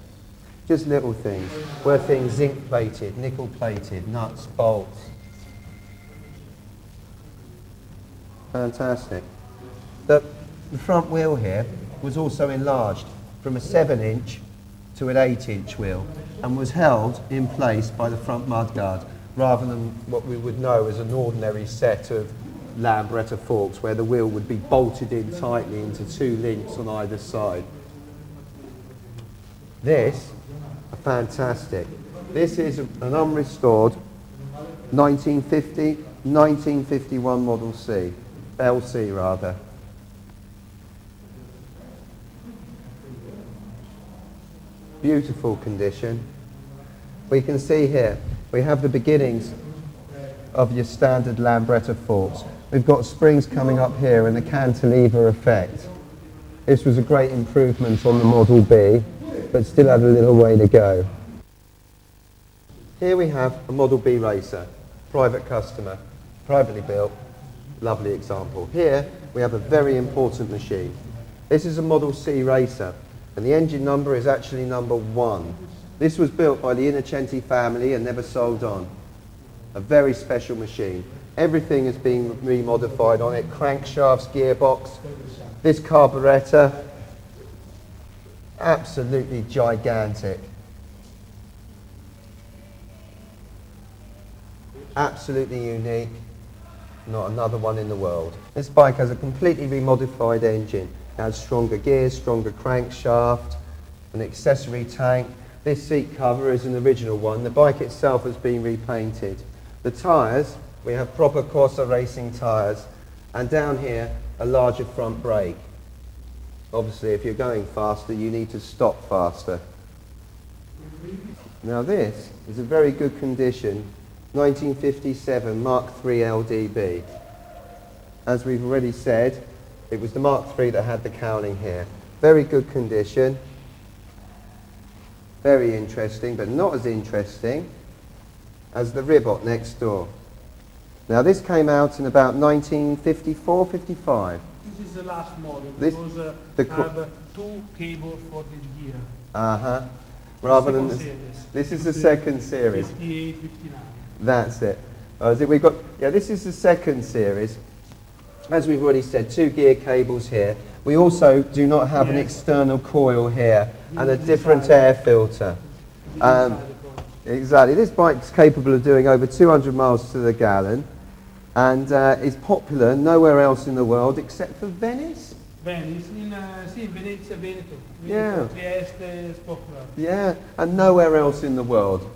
Just little things. Were things zinc plated, nickel plated, nuts, bolts. Fantastic. The front wheel here was also enlarged from a 7-inch to an 8-inch wheel and was held in place by the front mudguard rather than what we would know as an ordinary set of Lambretta forks where the wheel would be bolted in tightly into 2 links on either side. This, fantastic. This is an unrestored 1950, 1951 Model C, LC rather. Beautiful condition. We can see here, we have the beginnings of your standard Lambretta forks. We've got springs coming up here and the cantilever effect. This was a great improvement on the Model B, but still had a little way to go. Here we have a Model B racer, private customer, privately built, lovely example. Here we have a very important machine. This is a Model C racer, and the engine number is actually number 1. This was built by the Innocenti family and never sold on. A very special machine. Everything is being remodified on it, crankshafts, gearbox, this carburettor, absolutely gigantic. Absolutely unique, not another one in the world. This bike has a completely remodified engine. It has stronger gears, stronger crankshaft, an accessory tank. This seat cover is an original one. The bike itself has been repainted. The tyres, we have proper Corsa racing tyres, and down here a larger front brake. Obviously if you're going faster you need to stop faster. Now this is a very good condition 1957 Mark III LDB. As we've already said, it was the Mark III that had the cowling here. Very good condition, very interesting, but not as interesting as the Ribot next door. Now this came out in about 1954, 55. This is the last model This- because the I have 2 cables for the gear. Rather than Second this series. is the second series. 58, 59. That's it. We've got, yeah, this is the second series. As we've already said, 2 gear cables here. We also do not have an external coil here and a different air filter. Exactly. This bike's capable of doing over 200 miles to the gallon and is popular nowhere else in the world except for Venice. Venice, sì, Venezia, Veneto. Yeah. Trieste is popular. Yeah, and nowhere else in the world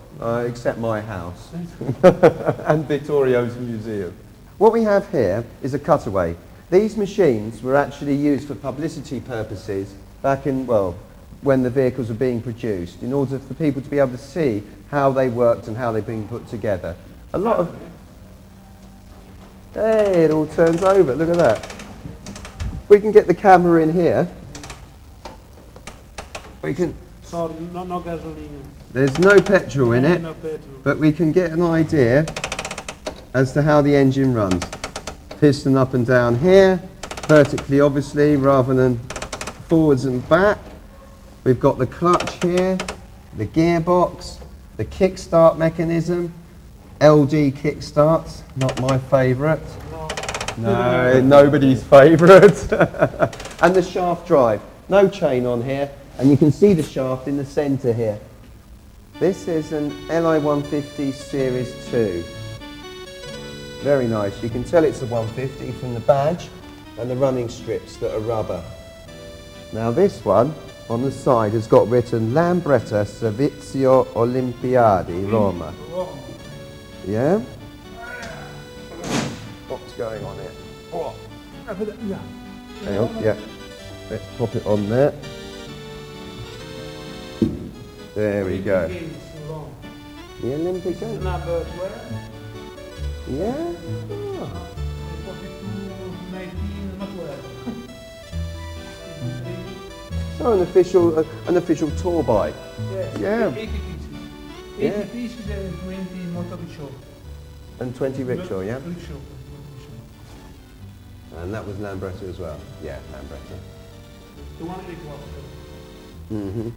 except my house and Vittorio's museum. What we have here is a cutaway. These machines were actually used for publicity purposes back in, well, when the vehicles were being produced, in order for people to be able to see how they worked and how they've been put together. A lot of... Hey, it all turns over, look at that. We can get the camera in here. We can... Sorry, no gasoline. There's no petrol in it, No petrol. but we can get an idea as to how the engine runs. Piston up and down here, vertically obviously, rather than forwards and back. We've got the clutch here, the gearbox, the kickstart mechanism, LD kickstarts, not my favourite. No, nobody's favourite. And the shaft drive, no chain on here, and you can see the shaft in the centre here. This is an LI 150 Series 2. Very nice. You can tell it's a 150 from the badge and the running strips that are rubber. Now this one on the side has got written Lambretta Servizio Olimpiadi Roma. Yeah? What's going on here? Oh. Yeah. Hang on, yeah. Let's pop it on there. There we go. The Olympic Games? Number 12. Yeah? Oh. 19, not 12. So an official tour bike. Yes, Yeah. 80 pieces. 80 Yeah. pieces and 20 motor rickshaw. And 20 rickshaw, yeah? Rickshaw. And that was Lambretta as well. Yeah, Lambretta. The one big one. Mm-hmm.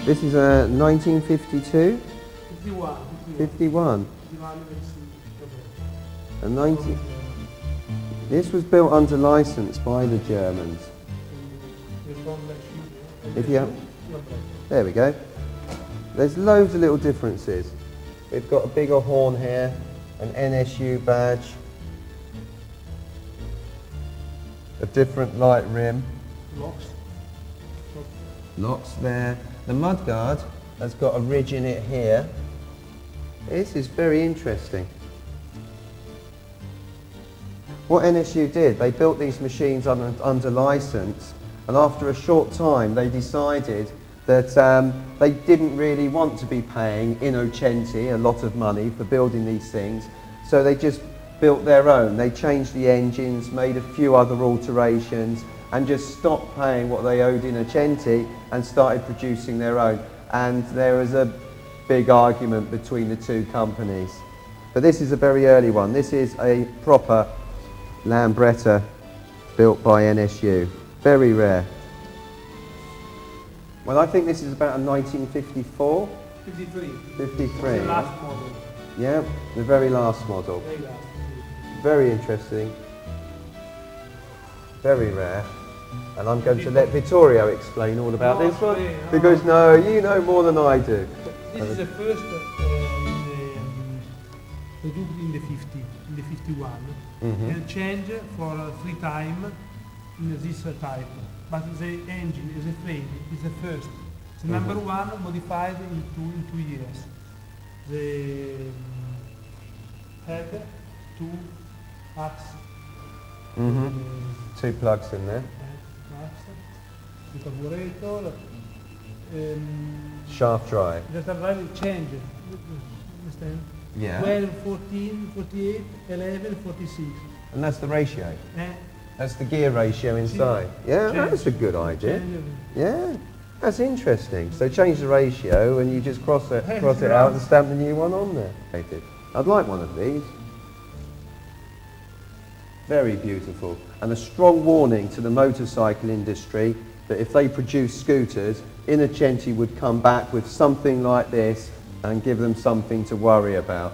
This is a 1952, 51. 51, 51 a 90. This was built under license by the Germans. If you have, there we go. There's loads of little differences. We've got a bigger horn here, an NSU badge, a different light rim, locks there. The mudguard has got a ridge in it here. This is very interesting. What NSU did, they built these machines under license, and after a short time they decided that they didn't really want to be paying Innocenti a lot of money for building these things, so they just built their own. They changed the engines, made a few other alterations, and just stopped paying what they owed Innocenti and started producing their own. And there was a big argument between the two companies. But this is a very early one. This is a proper Lambretta built by NSU. Very rare. Well, I think this is about a 1954? 53. 53. The last model. Yeah, the very last model. Very last. Very interesting. Very rare. And I'm going to let Vittorio explain all about this one, because no, you know more than I do. This is the first produced in the 50, in the 51, and changed for 3 times in this type. But the engine, the frame, is the first. The number 1 modified in 2 years. The head, 2 axes. 2 plugs in there. The carburetor, Shaft drive. just arrived change. Understand? Yeah. 12, 14, 48, 11, 46. And that's the ratio. Eh? That's the gear ratio inside. Yeah, that's a good idea. Change. Yeah, that's interesting. So change the ratio and you just cross it out and stamp the new one on there. I'd like one of these. Very beautiful. And a strong warning to the motorcycle industry that if they produce scooters, Innocenti would come back with something like this and give them something to worry about.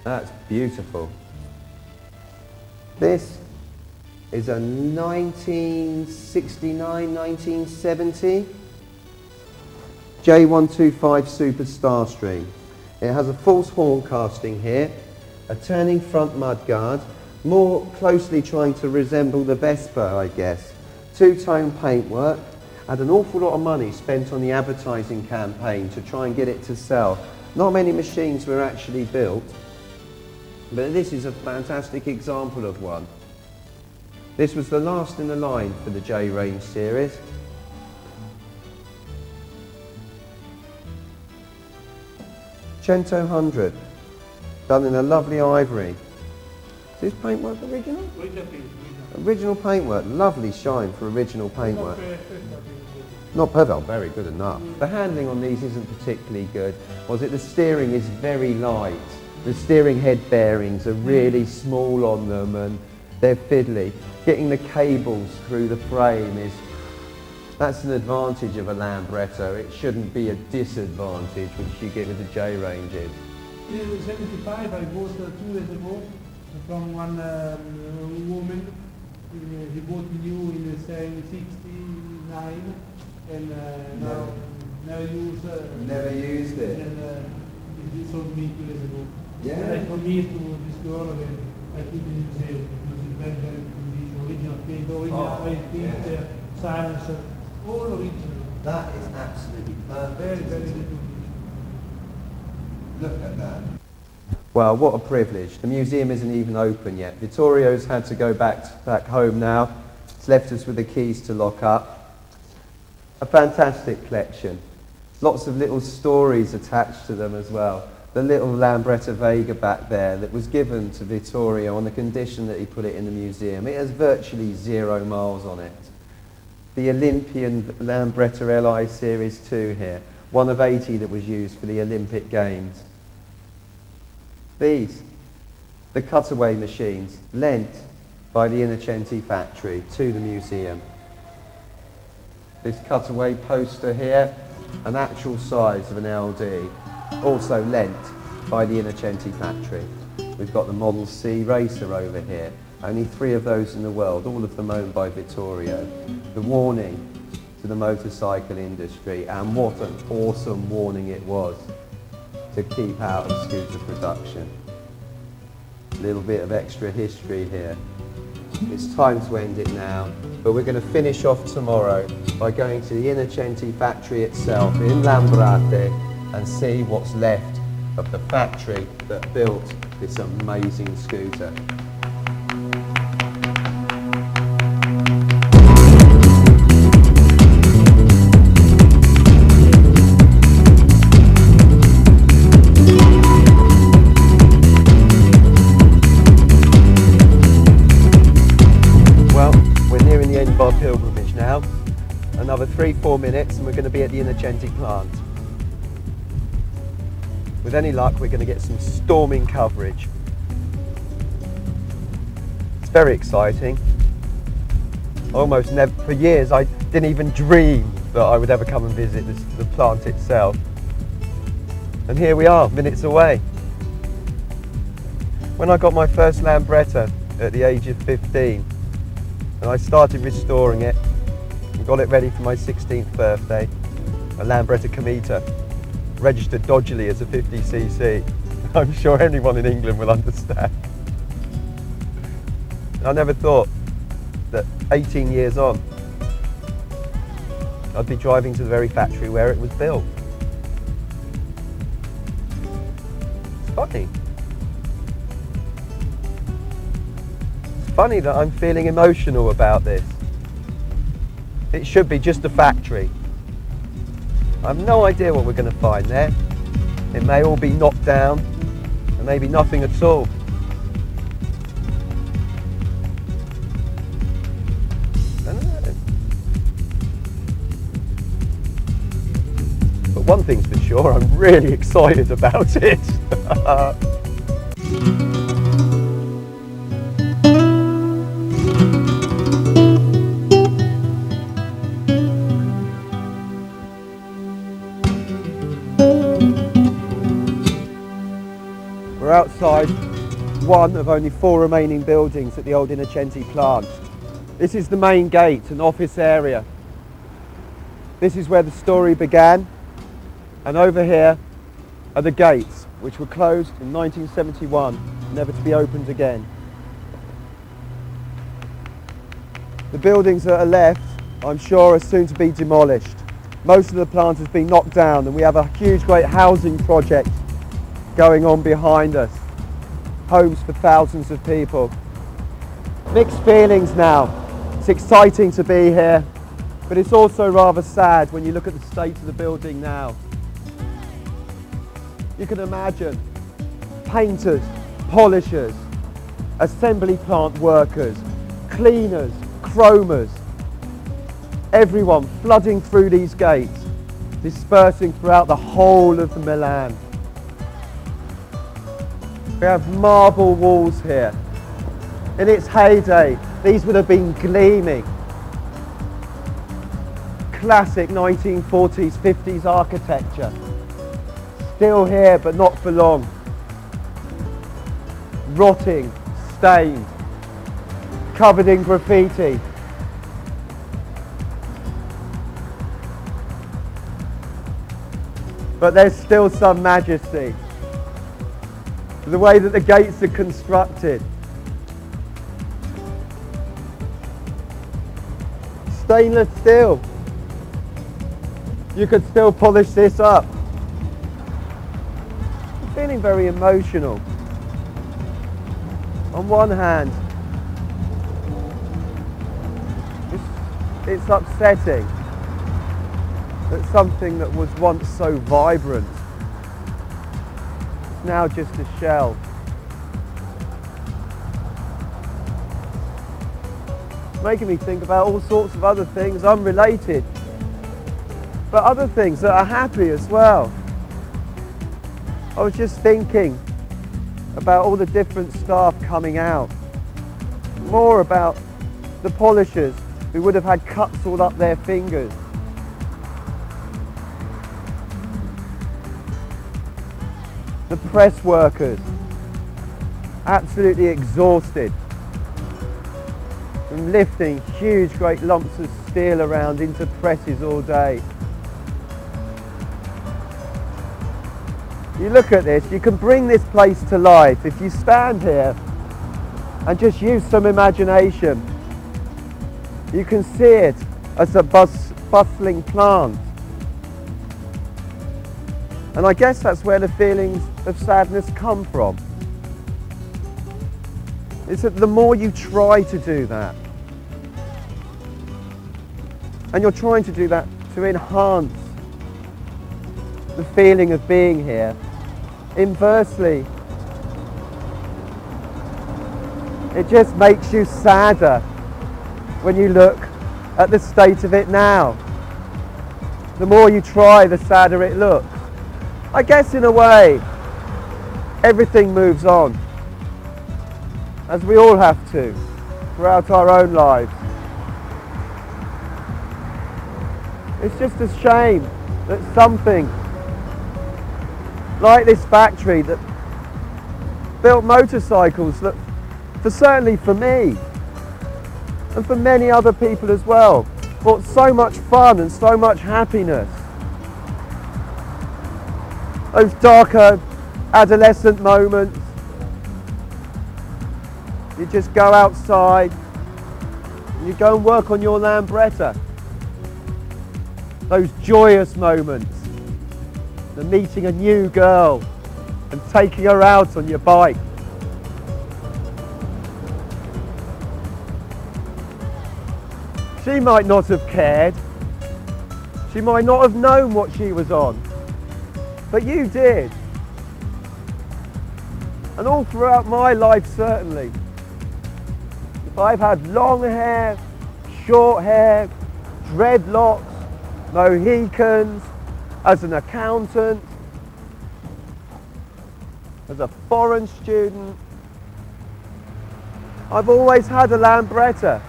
That's beautiful. This is a 1969, 1970 J125 Super Starstream. It has a false horn casting here, a turning front mudguard, more closely trying to resemble the Vespa, I guess. 2-tone paintwork, had an awful lot of money spent on the advertising campaign to try and get it to sell. Not many machines were actually built, but this is a fantastic example of one. This was the last in the line for the J-Range series. Cento 100, done in a lovely ivory. Is this paintwork original? Original paintwork, lovely shine for original paintwork. Not perfect, very good enough. The handling on these isn't particularly good. The steering is very light. The steering head bearings are really small on them and they're fiddly. Getting the cables through the frame that's an advantage of a Lambretta. It shouldn't be a disadvantage which you get with the J-Ranges. In 75 I bought 2 years ago from one woman. He bought new in the 60, 1959, and now never used. Never used it. And it sold me 2 years ago. Yeah. And I promised to this girl that I put in the museum because it's very, very condition, original paint, original paint, silencer, all original. That is absolutely perfect. Very, very good condition. Look at that. Well, what a privilege. The museum isn't even open yet. Vittorio's had to go back home now. It's left us with the keys to lock up. A fantastic collection. Lots of little stories attached to them as well. The little Lambretta Vega back there that was given to Vittorio on the condition that he put it in the museum. It has virtually 0 miles on it. The Olympian Lambretta LI Series 2 here, one of 80 that was used for the Olympic Games. These, the cutaway machines, lent by the Innocenti factory to the museum. This cutaway poster here, an actual size of an LD, also lent by the Innocenti factory. We've got the Model C racer over here, only 3 of those in the world, all of them owned by Vittorio. The warning to the motorcycle industry, and what an awesome warning it was to keep out of scooter production. A little bit of extra history here. It's time to end it now, but we're going to finish off tomorrow by going to the Innocenti factory itself in Lambrate and see what's left of the factory that built this amazing scooter. Our pilgrimage now. Another 3-4 minutes and we're going to be at the Innocenti plant. With any luck we're going to get some storming coverage. It's very exciting. Almost never, for years I didn't even dream that I would ever come and visit the plant itself. And here we are, minutes away. When I got my first Lambretta at the age of 15, and I started restoring it and got it ready for my 16th birthday, a Lambretta Cometa, registered dodgily as a 50cc. I'm sure anyone in England will understand. I never thought that 18 years on, I'd be driving to the very factory where it was built. It's funny. Funny that I'm feeling emotional about this. It should be just a factory. I have no idea what we're going to find there. It may all be knocked down, and maybe nothing at all. I don't know. But one thing's for sure, I'm really excited about it. We're outside one of only 4 remaining buildings at the old Innocenti plant. This is the main gate and office area. This is where the story began, and over here are the gates, which were closed in 1971, never to be opened again. The buildings that are left, I'm sure, are soon to be demolished. Most of the plant has been knocked down, and we have a huge, great housing project going on behind us. Homes for thousands of people. Mixed feelings now. It's exciting to be here, but it's also rather sad when you look at the state of the building now. You can imagine painters, polishers, assembly plant workers, cleaners, chromers, everyone flooding through these gates, dispersing throughout the whole of the Milan. We have marble walls here. In its heyday, these would have been gleaming. Classic 1940s, 50s architecture. Still here, but not for long. Rotting, stained, covered in graffiti. but there's still some majesty. The way that the gates are constructed. Stainless steel. You could still polish this up. I'm feeling very emotional. On one hand, it's upsetting that something that was once so vibrant is now just a shell. It's making me think about all sorts of other things unrelated, but other things that are happy as well. I was just thinking about all the different staff coming out, more about the polishers who would have had cuts all up their fingers. The press workers, absolutely exhausted from lifting huge great lumps of steel around into presses all day. You look at this, you can bring this place to life if you stand here and just use some imagination. You can see it as a bustling plant. And I guess that's where the feelings of sadness come from. It's that the more you try to do that, and you're trying to do that to enhance the feeling of being here, inversely, it just makes you sadder when you look at the state of it now. The more you try, the sadder it looks. I guess in a way, everything moves on, as we all have to, throughout our own lives. It's just a shame that something like this factory that built motorcycles that, certainly for me, and for many other people as well, brought so much fun and so much happiness. Those darker adolescent moments, you just go outside, and you go and work on your Lambretta. Those joyous moments, the meeting a new girl and taking her out on your bike. She might not have cared, she might not have known what she was on, but you did. And all throughout my life, certainly, if I've had long hair, short hair, dreadlocks, Mohicans, as an accountant, as a foreign student, I've always had a Lambretta.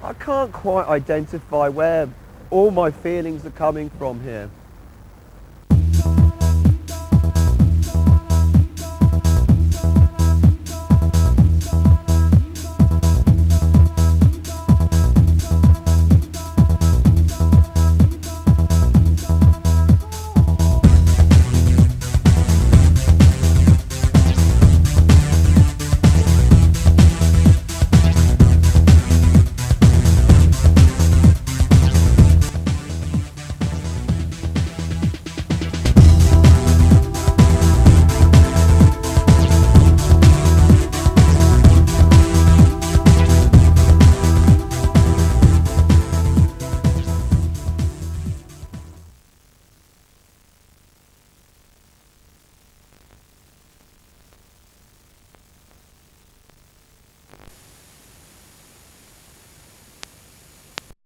I can't quite identify where all my feelings are coming from here.